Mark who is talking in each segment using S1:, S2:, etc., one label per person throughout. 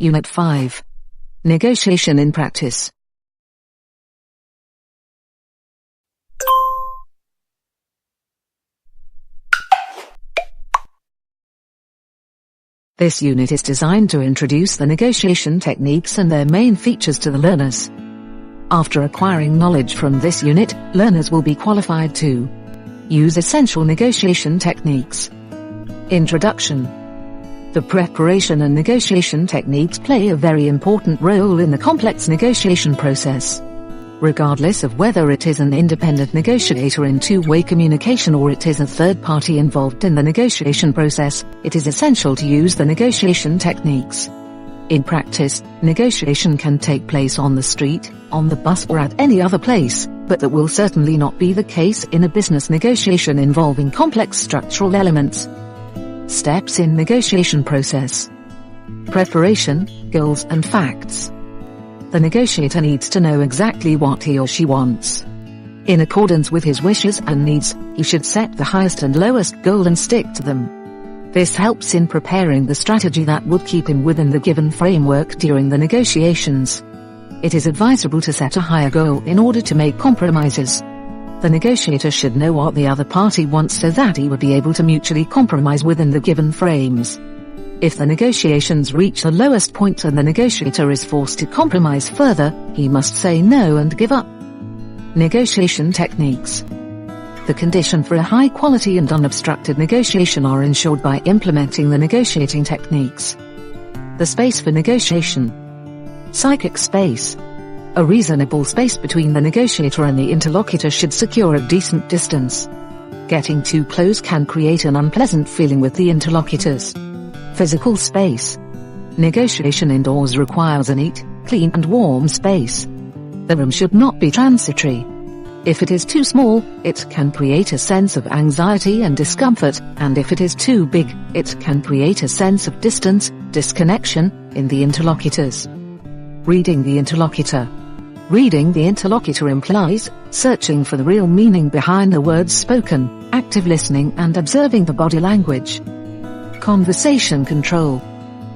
S1: Unit 5. Negotiation in Practice. This unit is designed to introduce the negotiation techniques and their main features to the learners. After acquiring knowledge from this unit, learners will be qualified to use essential negotiation techniques. Introduction. The preparation and negotiation techniques play a very important role in the complex negotiation process. Regardless of whether it is an independent negotiator in two-way communication or it is a third party involved in the negotiation process, it is essential to use the negotiation techniques. In practice, negotiation can take place on the street, on the bus or at any other place, but that will certainly not be the case in a business negotiation involving complex structural elements. Steps in negotiation process. Preparation, goals and facts. The negotiator needs to know exactly what he or she wants. In accordance with his wishes and needs, he should set the highest and lowest goal and stick to them. This helps in preparing the strategy that would keep him within the given framework during the negotiations. It is advisable to set a higher goal in order to make compromises. The negotiator should know what the other party wants so that he would be able to mutually compromise within the given frames. If the negotiations reach the lowest point and the negotiator is forced to compromise further, he must say no and give up. Negotiation techniques. The condition for a high-quality and unobstructed negotiation are ensured by implementing the negotiating techniques. The space for negotiation. Psychic space. A reasonable space between the negotiator and the interlocutor should secure a decent distance. Getting too close can create an unpleasant feeling with the interlocutors. Physical space. Negotiation indoors requires a neat, clean and warm space. The room should not be transitory. If it is too small, it can create a sense of anxiety and discomfort, and if it is too big, it can create a sense of distance, disconnection, in the interlocutors. Reading the interlocutor. Reading the interlocutor implies searching for the real meaning behind the words spoken, active listening and observing the body language. Conversation control.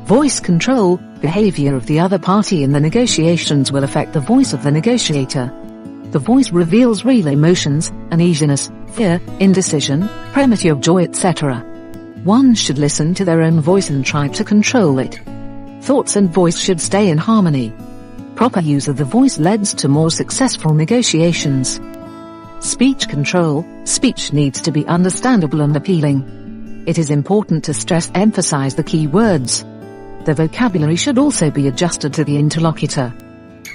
S1: Voice control. Behavior of the other party in the negotiations will affect the voice of the negotiator. The voice reveals real emotions, uneasiness, fear, indecision, premature joy, etc. One should listen to their own voice and try to control it. Thoughts and voice should stay in harmony. Proper use of the voice leads to more successful negotiations. Speech control. Speech needs to be understandable and appealing. It is important to emphasize the key words. The vocabulary should also be adjusted to the interlocutor.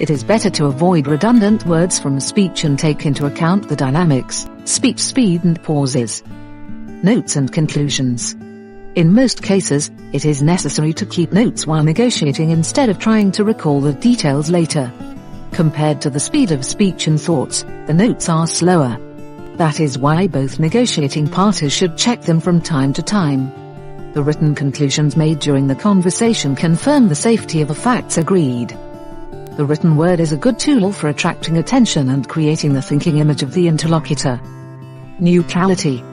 S1: It is better to avoid redundant words from speech and take into account the dynamics, speech speed and pauses. Notes and conclusions. In most cases, it is necessary to keep notes while negotiating instead of trying to recall the details later. Compared to the speed of speech and thoughts, the notes are slower. That is why both negotiating parties should check them from time to time. The written conclusions made during the conversation confirm the safety of the facts agreed. The written word is a good tool for attracting attention and creating the thinking image of the interlocutor. Neutrality.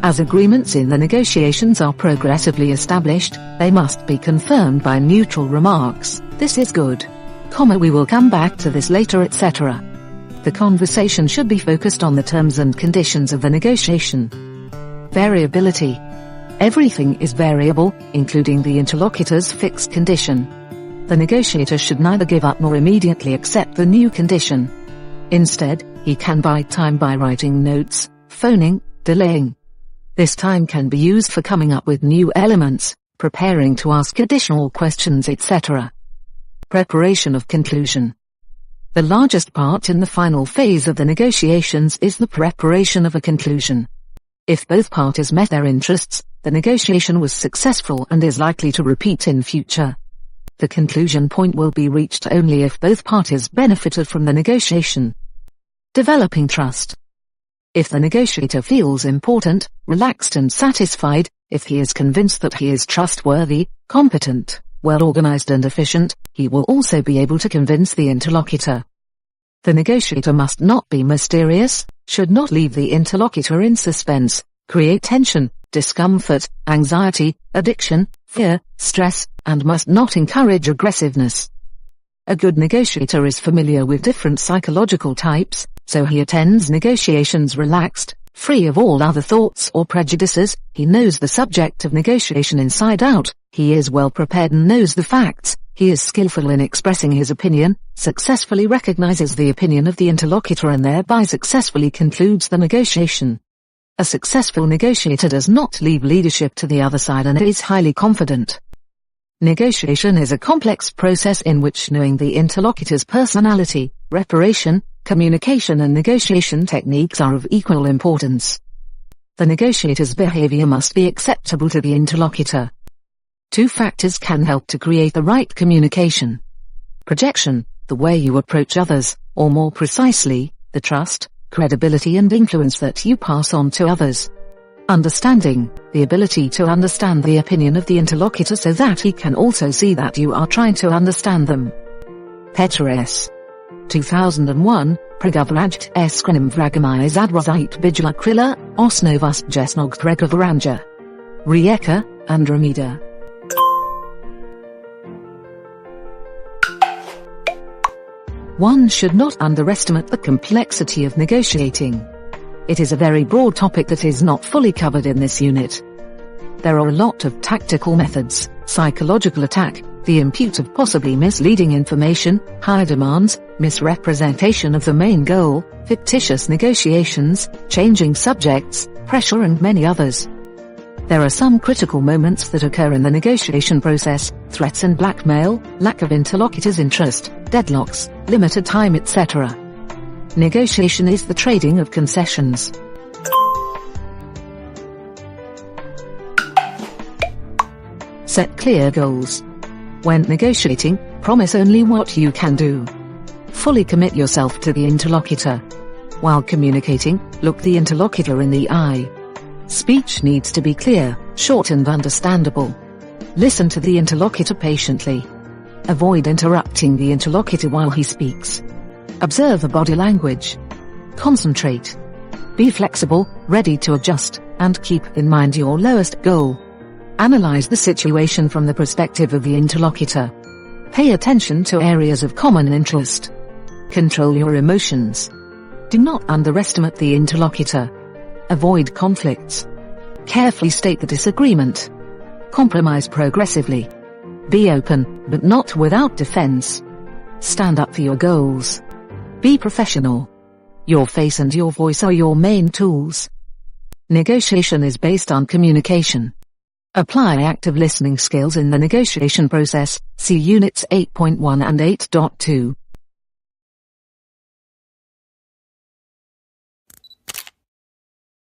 S1: As agreements in the negotiations are progressively established, they must be confirmed by neutral remarks. This is good. We will come back to this later, etc. The conversation should be focused on the terms and conditions of the negotiation. Variability. Everything is variable, including the interlocutor's fixed condition. The negotiator should neither give up nor immediately accept the new condition. Instead, he can buy time by writing notes, phoning, delaying. This time can be used for coming up with new elements, preparing to ask additional questions, etc. Preparation of conclusion. The largest part in the final phase of the negotiations is the preparation of a conclusion. If both parties met their interests, the negotiation was successful and is likely to repeat in future. The conclusion point will be reached only if both parties benefited from the negotiation. Developing trust. If the negotiator feels important, relaxed and satisfied, if he is convinced that he is trustworthy, competent, well-organized and efficient, he will also be able to convince the interlocutor. The negotiator must not be mysterious, should not leave the interlocutor in suspense, create tension, discomfort, anxiety, addiction, fear, stress, and must not encourage aggressiveness. A good negotiator is familiar with different psychological types, so he attends negotiations relaxed, free of all other thoughts or prejudices. He knows the subject of negotiation inside out, he is well prepared and knows the facts, he is skillful in expressing his opinion, successfully recognizes the opinion of the interlocutor and thereby successfully concludes the negotiation. A successful negotiator does not leave leadership to the other side and is highly confident. Negotiation is a complex process in which knowing the interlocutor's personality, preparation, communication and negotiation techniques are of equal importance. The negotiator's behavior must be acceptable to the interlocutor. Two factors can help to create the right communication. Projection, the way you approach others, or more precisely, the trust, credibility and influence that you pass on to others. Understanding, the ability to understand the opinion of the interlocutor so that he can also see that you are trying to understand them. Petr S. 2001, Pregovarajt vragami zadrazite krila, osnovas jesnog pregovaranja. Rijeka, Andromeda. One should not underestimate the complexity of negotiating. It is a very broad topic that is not fully covered in this unit. There are a lot of tactical methods, psychological attack, the impute of possibly misleading information, high demands, misrepresentation of the main goal, fictitious negotiations, changing subjects, pressure and many others. There are some critical moments that occur in the negotiation process: threats and blackmail, lack of interlocutor's interest, deadlocks, limited time, etc. Negotiation is the trading of concessions. Set clear goals. When negotiating, promise only what you can do. Fully commit yourself to the interlocutor. While communicating, look the interlocutor in the eye. Speech needs to be clear, short and understandable. Listen to the interlocutor patiently. Avoid interrupting the interlocutor while he speaks. Observe the body language. Concentrate. Be flexible, ready to adjust, and keep in mind your lowest goal. Analyze the situation from the perspective of the interlocutor. Pay attention to areas of common interest. Control your emotions. Do not underestimate the interlocutor. Avoid conflicts. Carefully state the disagreement. Compromise progressively. Be open, but not without defense. Stand up for your goals. Be professional. Your face and your voice are your main tools. Negotiation is based on communication. Apply active listening skills in the negotiation process. See Units 8.1 and 8.2.